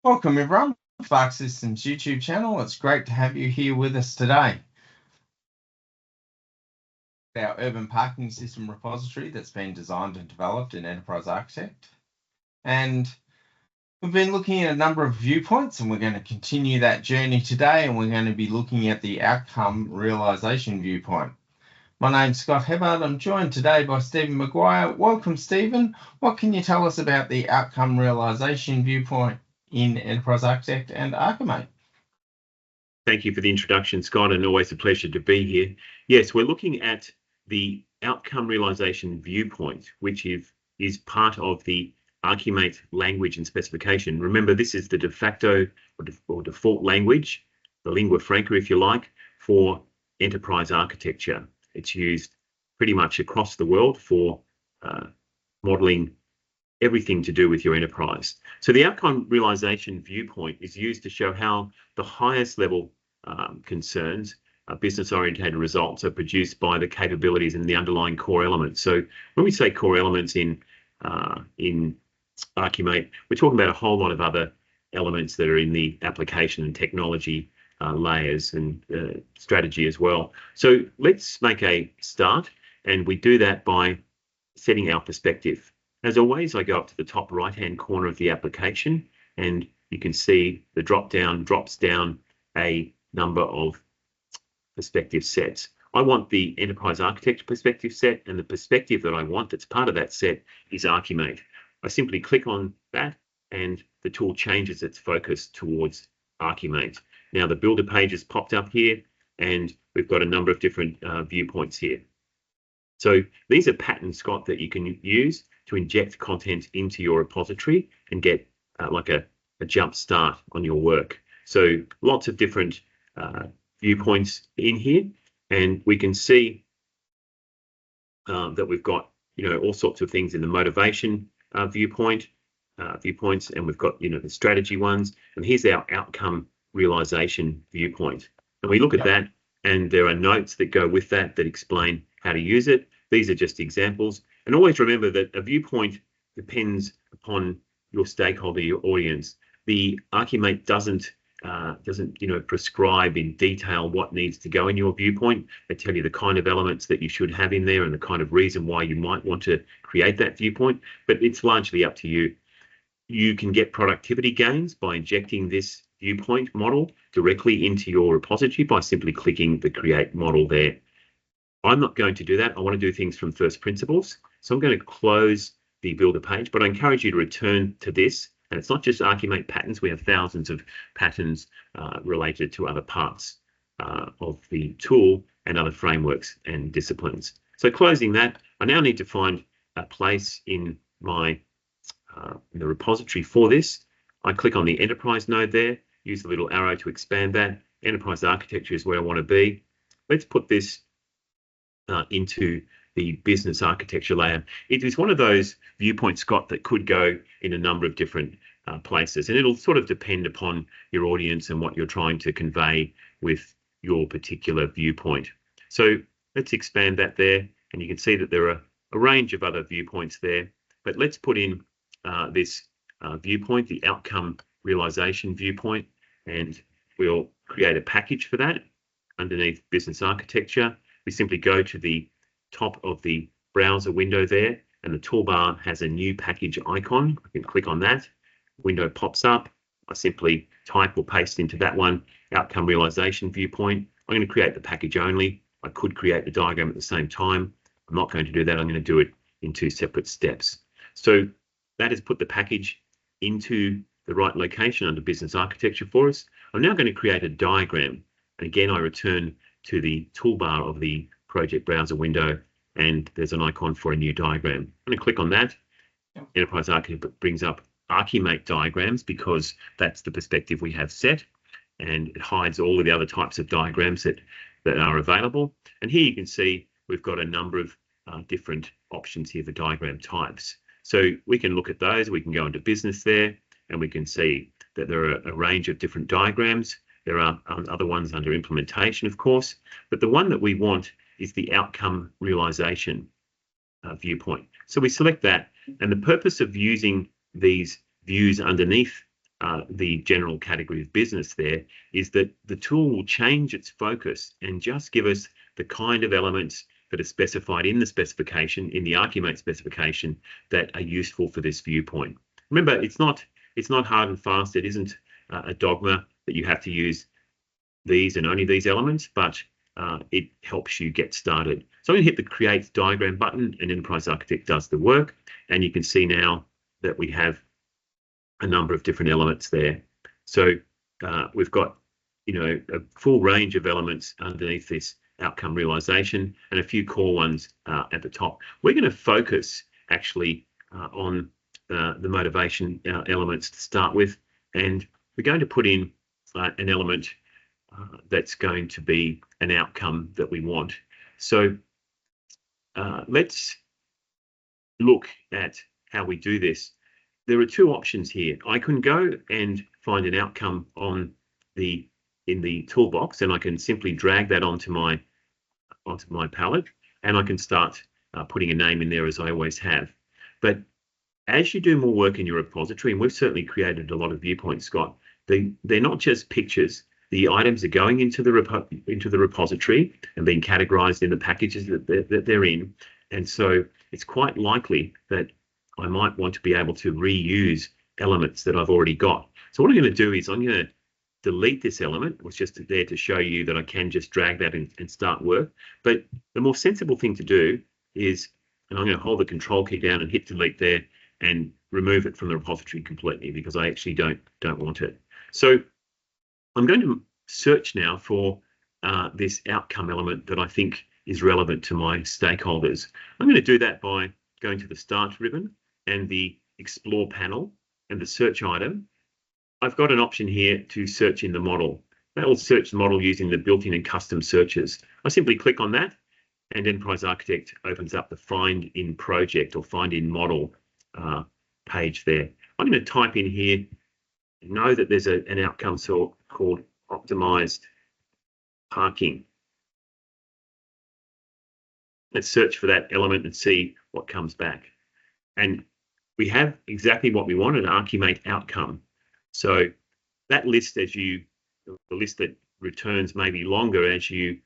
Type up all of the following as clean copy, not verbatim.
Welcome everyone, Sparx Systems YouTube channel. It's great to have you here with us today. Our urban parking system repository that's been designed and developed in Enterprise Architect. And we've been looking at a number of viewpoints, and we're going to continue that journey today, and we're going to be looking at the outcome realization viewpoint. My name's Scott Hebbard. I'm joined today by Stephen Maguire. Welcome, Stephen. What can you tell us about the outcome realization viewpoint in Enterprise Architect and ArchiMate? Thank you for the introduction, Scott, and always a pleasure to be here. Yes, we're looking at the outcome realization viewpoint, which is part of the ArchiMate language and specification. Remember, this is the de facto or default language, the lingua franca, if you like, for enterprise architecture. It's used pretty much across the world for modeling everything to do with your enterprise. So the outcome realization viewpoint is used to show how the highest level concerns, business-oriented results, are produced by the capabilities and the underlying core elements. So when we say core elements in ArchiMate, we're talking about a whole lot of other elements that are in the application and technology layers and strategy as well. So let's make a start, and we do that by setting our perspective. As always, I go up to the top right-hand corner of the application, and you can see the drop-down drops down a number of perspective sets. I want the enterprise architecture perspective set, and the perspective that I want that's part of that set is ArchiMate. I simply click on that, and the tool changes its focus towards ArchiMate. Now the builder page has popped up here, and we've got a number of different viewpoints here. So these are patterns, Scott, that you can use to inject content into your repository and get like a jump start on your work. So lots of different viewpoints in here, and we can see that we've got all sorts of things in the motivation viewpoints, and we've got the strategy ones, and here's our outcome realization viewpoint. And we look at that, and there are notes that go with that that explain how to use it. These are just examples. And always remember that a viewpoint depends upon your stakeholder, your audience. The ArchiMate doesn't prescribe in detail what needs to go in your viewpoint. They tell you the kind of elements that you should have in there and the kind of reason why you might want to create that viewpoint, but it's largely up to you. You can get productivity gains by injecting this viewpoint model directly into your repository by simply clicking the create model there. I'm not going to do that. I want to do things from first principles. So I'm going to close the builder page, but I encourage you to return to this. And it's not just ArchiMate patterns. We have thousands of patterns related to other parts of the tool and other frameworks and disciplines. So closing that, I now need to find a place in my in the repository for this. I click on the enterprise node there, use the little arrow to expand that. Enterprise architecture is where I want to be. Let's put this into the business architecture layer. It is one of those viewpoints, Scott, that could go in a number of different places, and it'll sort of depend upon your audience and what you're trying to convey with your particular viewpoint. So let's expand that there, and you can see that there are a range of other viewpoints there, but let's put in this viewpoint, the outcome realization viewpoint, and we'll create a package for that underneath business architecture. We simply go to the top of the browser window there, and the toolbar has a new package icon. I can click on that. Window pops up. I simply type or paste into that one, outcome realization viewpoint. I'm going to create the package only. I could create the diagram at the same time. I'm not going to do that. I'm going to do it in two separate steps. So that has put the package into the right location under business architecture for us. I'm now going to create a diagram. And again, I return to the toolbar of the project browser window, and there's an icon for a new diagram. I'm going to click on that. Enterprise Architect brings up ArchiMate diagrams because that's the perspective we have set, and it hides all of the other types of diagrams that are available. And here you can see we've got a number of different options here for diagram types. So we can look at those. We can go into business there, and we can see that there are a range of different diagrams. There are other ones under implementation, of course, but the one that we want is the outcome realization viewpoint. So we select that, and the purpose of using these views underneath the general category of business there, is that the tool will change its focus and just give us the kind of elements that are specified in the specification, in the ArchiMate specification, that are useful for this viewpoint. Remember, it's not hard and fast. It isn't a dogma that you have to use these and only these elements, but it helps you get started. So I'm going to hit the Create Diagram button, and Enterprise Architect does the work. And you can see now that we have a number of different elements there. So we've got, a full range of elements underneath this outcome realization and a few core ones at the top. We're going to focus actually on the motivation elements to start with, and we're going to put in an element that's going to be an outcome that we want. So let's look at how we do this. There are two options here. I can go and find an outcome in the toolbox, and I can simply drag that onto my palette, and I can start putting a name in there, as I always have. But as you do more work in your repository, and we've certainly created a lot of viewpoints, Scott, they're not just pictures. The items are going into the repository and being categorized in the packages that they're in. And so it's quite likely that I might want to be able to reuse elements that I've already got. So what I'm going to do is I'm going to delete this element. It was just there to show you that I can just drag that and start work. But the more sensible thing to do is, and I'm going to hold the Control key down and hit delete there and remove it from the repository completely, because I actually don't want it. So I'm going to search now for this outcome element that I think is relevant to my stakeholders. I'm going to do that by going to the Start ribbon and the Explore panel and the search item. I've got an option here to search in the model. That will search the model using the built-in and custom searches. I simply click on that, and Enterprise Architect opens up the Find in Project or Find in Model page there. I'm going to type in here, know that there's an outcome called Optimized Parking. Let's search for that element and see what comes back. And we have exactly what we want, an ArchiMate outcome. So that list, the list that returns may be longer as you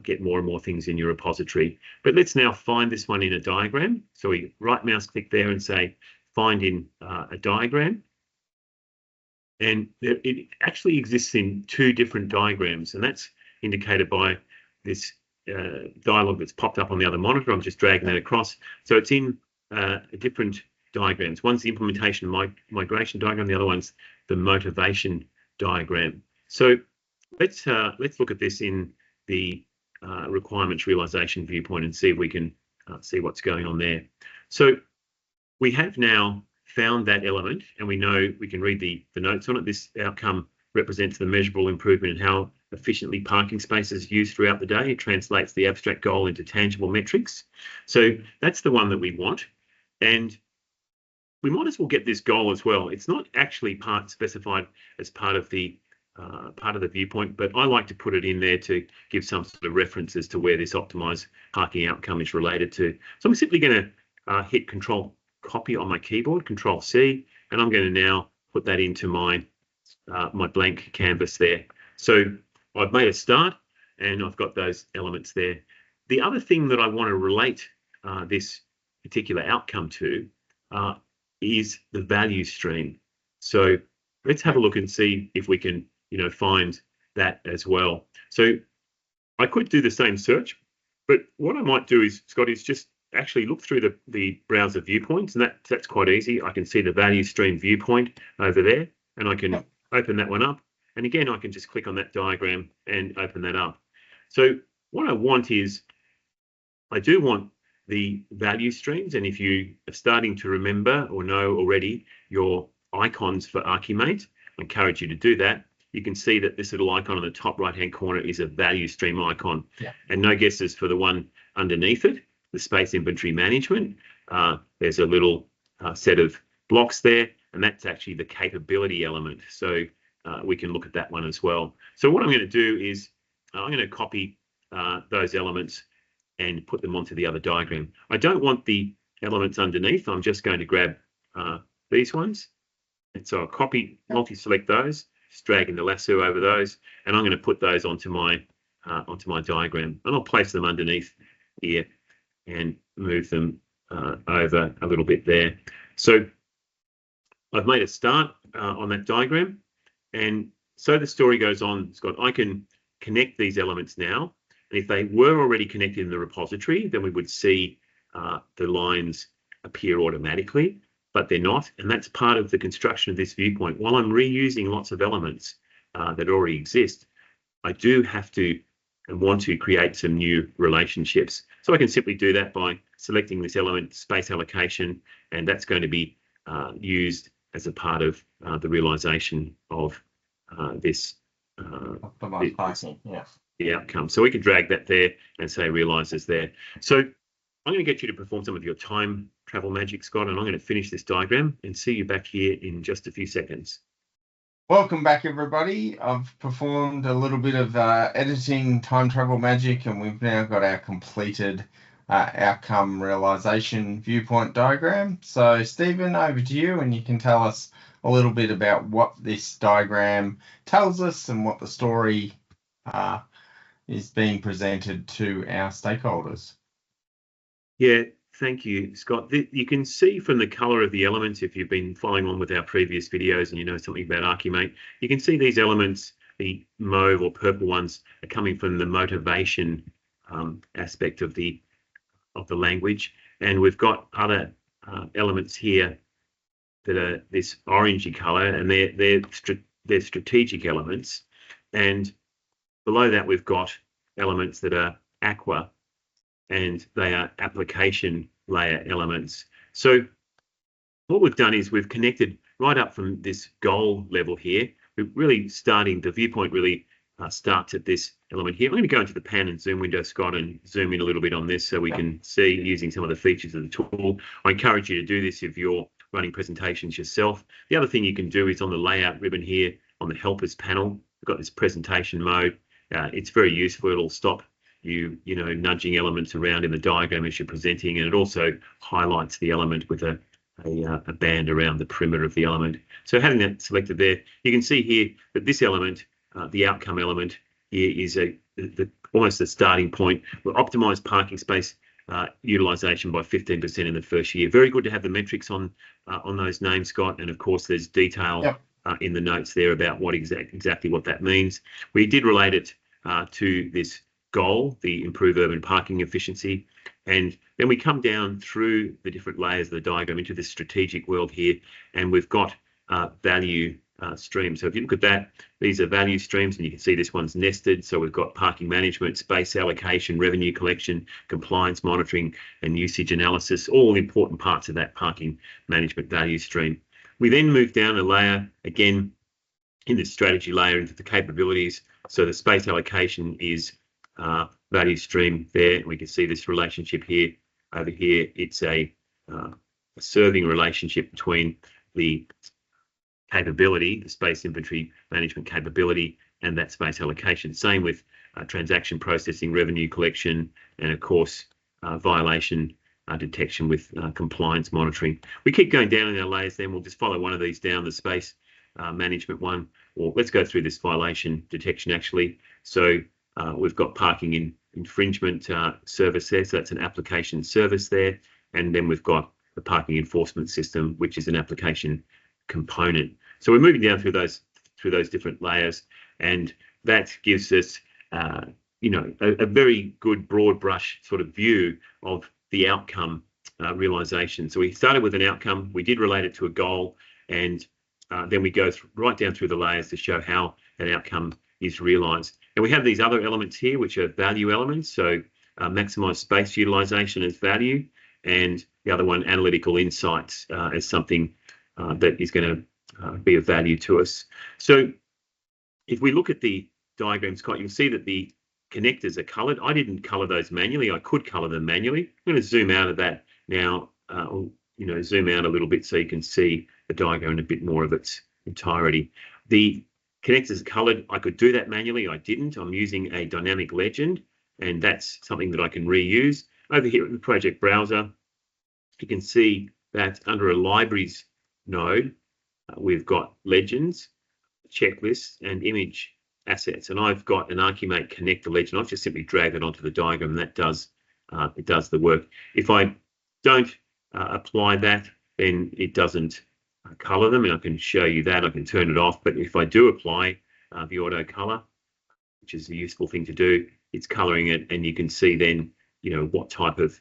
get more and more things in your repository. But let's now find this one in a diagram. So we right mouse click there and say, find in a diagram. And it actually exists in two different diagrams, and that's indicated by this dialog that's popped up on the other monitor. I'm just dragging that across. So it's in different diagrams. One's the implementation migration diagram, the other one's the motivation diagram. So let's look at this in the requirements realization viewpoint and see if we can see what's going on there. So we have now found that element, and we know we can read the notes on it. This outcome represents the measurable improvement in how efficiently parking spaces are used throughout the day. It translates the abstract goal into tangible metrics. So that's the one that we want. And we might as well get this goal as well. It's not actually specified as part of the viewpoint, but I like to put it in there to give some sort of reference as to where this optimized parking outcome is related to. So I'm simply going to hit Control Copy on my keyboard, Control C, and I'm going to now put that into my my blank canvas there. So I've made a start, and I've got those elements there. The other thing that I want to relate this particular outcome to is the value stream. So let's have a look and see if we can, find that as well. So I could do the same search, but what I might do is, Scott, is just actually look through the browser viewpoints, and that's quite easy. I can see the value stream viewpoint over there, and I can open that one up. And again, I can just click on that diagram and open that up. So what I want is, I do want the value streams. And if you are starting to remember or know already your icons for ArchiMate, I encourage you to do that. You can see that this little icon on the top right-hand corner is a value stream icon. Yeah. And no guesses for the one underneath it, the space inventory management. There's a little set of blocks there, and that's actually the capability element. So we can look at that one as well. So what I'm going to do is I'm going to copy those elements and put them onto the other diagram. I don't want the elements underneath. I'm just going to grab these ones And so I'll copy, multi-select those, just dragging the lasso over those, and I'm going to put those onto my diagram, and I'll place them underneath here and move them over a little bit there. So I've made a start on that diagram, and so the story goes on, Scott. I can connect these elements now, and if they were already connected in the repository, then we would see the lines appear automatically, but they're not, and that's part of the construction of this viewpoint. While I'm reusing lots of elements that already exist, I do have to and want to create some new relationships. So I can simply do that by selecting this element, space allocation, and that's going to be used as a part of the realization of this Optimized pricing, yeah. The outcome. So we can drag that there and say realizes there. So I'm going to get you to perform some of your time travel magic, Scott, and I'm going to finish this diagram and see you back here in just a few seconds. Welcome back, everybody. I've performed a little bit of editing time travel magic, and we've now got our completed outcome realization viewpoint diagram. So Stephen, over to you, and you can tell us a little bit about what this diagram tells us and what the story is being presented to our stakeholders. Yeah, thank you, Scott. You can see from the color of the elements, if you've been following on with our previous videos and you know something about ArchiMate, you can see these elements, the mauve or purple ones, are coming from the motivation aspect of the language. And we've got other elements here that are this orangey color, and they're strategic elements. And below that, we've got elements that are aqua, and they are application layer elements. So what we've done is we've connected right up from this goal level here. We're really starting, the viewpoint really starts at this element here. I'm going to go into the pan and zoom window, Scott, and zoom in a little bit on this so we can see using some of the features of the tool. I encourage you to do this if you're running presentations yourself. The other thing you can do is on the layout ribbon here on the helpers panel, we've got this presentation mode. It's very useful. It'll stop you know, nudging elements around in the diagram as you're presenting, and it also highlights the element with a band around the perimeter of the element. So having that selected there, you can see here that this element, the outcome element here, is almost the starting point. We'll optimize parking space utilization by 15% in the first year. Very good to have the metrics on those names, Scott, and of course there's detail in the notes there about what exactly what that means. We did relate it to this goal, the improve urban parking efficiency, and then we come down through the different layers of the diagram into this strategic world here, and we've got value streams. So if you look at that, these are value streams, and you can see this one's nested. So we've got parking management, space allocation, revenue collection, compliance monitoring, and usage analysis, all important parts of that parking management value stream. We then move down a layer again in this strategy layer into the capabilities. So the space allocation is value stream there. We can see this relationship here. Over here, it's a serving relationship between the capability, the space inventory management capability, and that space allocation. Same with transaction processing, revenue collection, and of course, violation detection with compliance monitoring. We keep going down in our layers, then we'll just follow one of these down, the space management one, or let's go through this violation detection actually. So we've got parking infringement service there, so that's an application service there, and then we've got the parking enforcement system, which is an application component. So we're moving down through those different layers, and that gives us you know, a very good broad brush sort of view of the outcome realization. So we started with an outcome, we did relate it to a goal, and then we go right down through the layers to show how that outcome is realized. And we have these other elements here, which are value elements. So maximize space utilization as value, and the other one, analytical insights, as something that is going to be of value to us. So if we look at the diagram, Scott, you'll see that the connectors are colored. I didn't color those manually. I could color them manually. I'm going to zoom out of that now, you know, zoom out a little bit so you can see the diagram in a bit more of its entirety. The connectors are colored. I could do that manually. I didn't. I'm using a dynamic legend, and that's something that I can reuse. Over here in the project browser, you can see that under a libraries node, we've got legends, checklists, and image assets. And I've got an ArchiMate connector legend. I've just simply dragged it onto the diagram, and that does it does the work. If I don't apply that, then it doesn't color them, and I can show you that. I can turn it off, but if I do apply the auto color, which is a useful thing to do, it's coloring it, and you can see then, what type of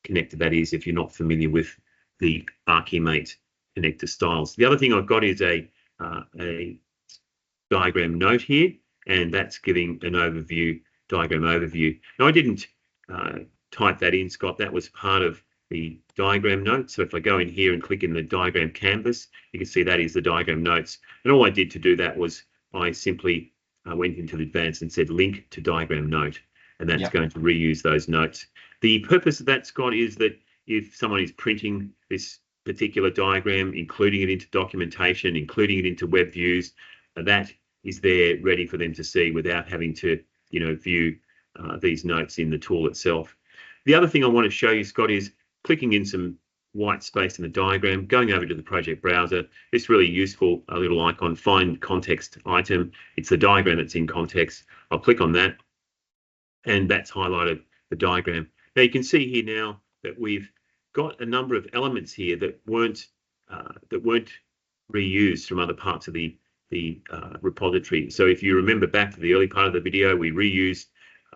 connector that is if you're not familiar with the ArchiMate connector styles. The other thing I've got is a diagram note here, and that's giving an diagram overview. Now, I didn't type that in, Scott. That was part of the diagram note. So if I go in here and click in the diagram canvas, you can see that is the diagram notes. And all I did to do that was I simply went into the advanced and said link to diagram note, and that's going to reuse those notes. The purpose of that, Scott, is that if someone is printing this particular diagram, including it into documentation, including it into web views, that is there ready for them to see without having to, view these notes in the tool itself. The other thing I want to show you, Scott, is clicking in some white space in the diagram, going over to the project browser. This really useful little icon, find context item. It's the diagram that's in context. I'll click on that, and that's highlighted the diagram. Now you can see here now that we've got a number of elements here that weren't reused from other parts of the repository. So if you remember back to the early part of the video, we reused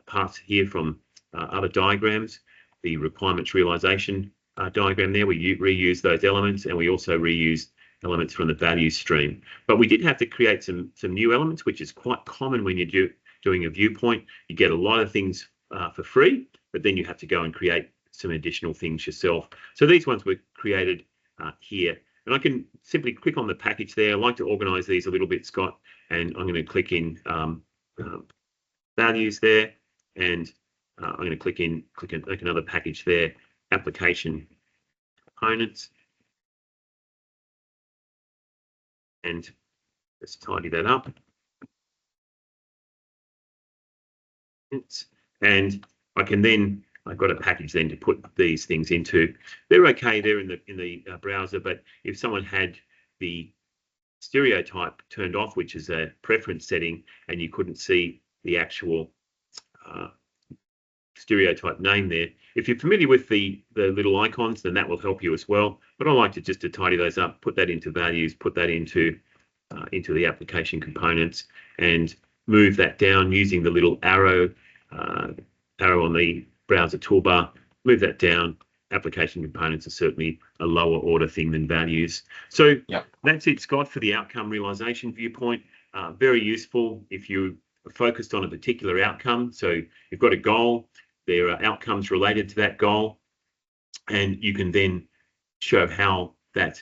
parts here from other diagrams. The requirements realization diagram there, we reused those elements, and we also reused elements from the value stream. But we did have to create some new elements, which is quite common when you're doing a viewpoint. You get a lot of things for free, but then you have to go and create some additional things yourself. So these ones were created here. And I can simply click on the package there. I like to organize these a little bit, Scott, and I'm going to click in values there, and I'm going to click another package there, application components, and let's tidy that up. And I can then, I've got a package then to put these things into. They're okay there in the browser, but if someone had the stereotype turned off, which is a preference setting, and you couldn't see the actual stereotype name there, if you're familiar with the little icons, then that will help you as well. But I like to just to tidy those up, put that into values, put that into the application components, and move that down using the little arrow on the browser toolbar. Move that down. Application components are certainly a lower order thing than values. So that's it, Scott, for the outcome realization viewpoint. Very useful if you are focused on a particular outcome. So you've got a goal, there are outcomes related to that goal, and you can then show how that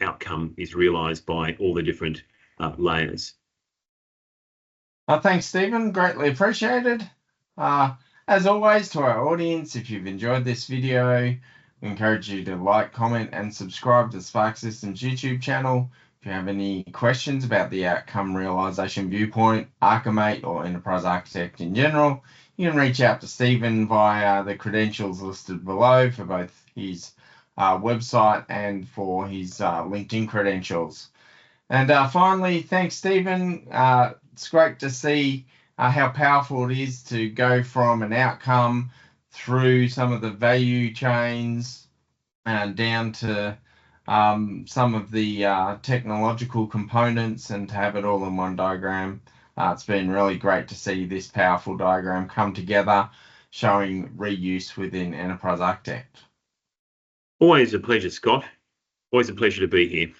outcome is realized by all the different layers. Thanks, Stephen. Greatly appreciated. As always, to our audience, if you've enjoyed this video, we encourage you to like, comment, and subscribe to Sparx Systems YouTube channel. If you have any questions about the outcome realization viewpoint, ArchiMate, or Enterprise Architect in general, you can reach out to Stephen via the credentials listed below for both his website and for his LinkedIn credentials. And finally, thanks, Stephen. It's great to see how powerful it is to go from an outcome through some of the value chains down to some of the technological components, and to have it all in one diagram. It's been really great to see this powerful diagram come together, showing reuse within Enterprise Architect. Always a pleasure, Scott. Always a pleasure to be here.